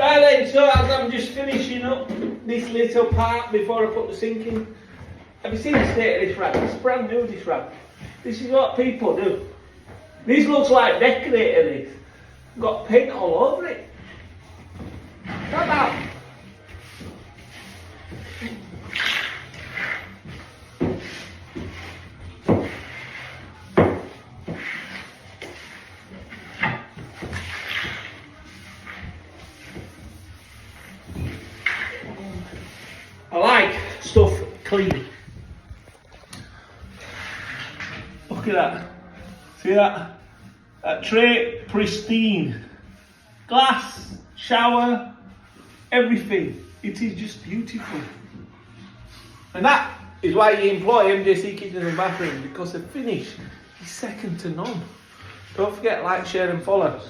Darling, so as I'm just finishing up this little part before I put the sink in, have you seen the state of this rag? It's brand new, this rag. This is what people do. This looks like decorator, this. Got paint all over it. Look at that. I like stuff clean. Look at that. See that? That tray, pristine. Glass, shower, everything. It is just beautiful. And that is why you employ MJC Kitchens and Bathrooms, because the finish is second to none. Don't forget, like, share and follow.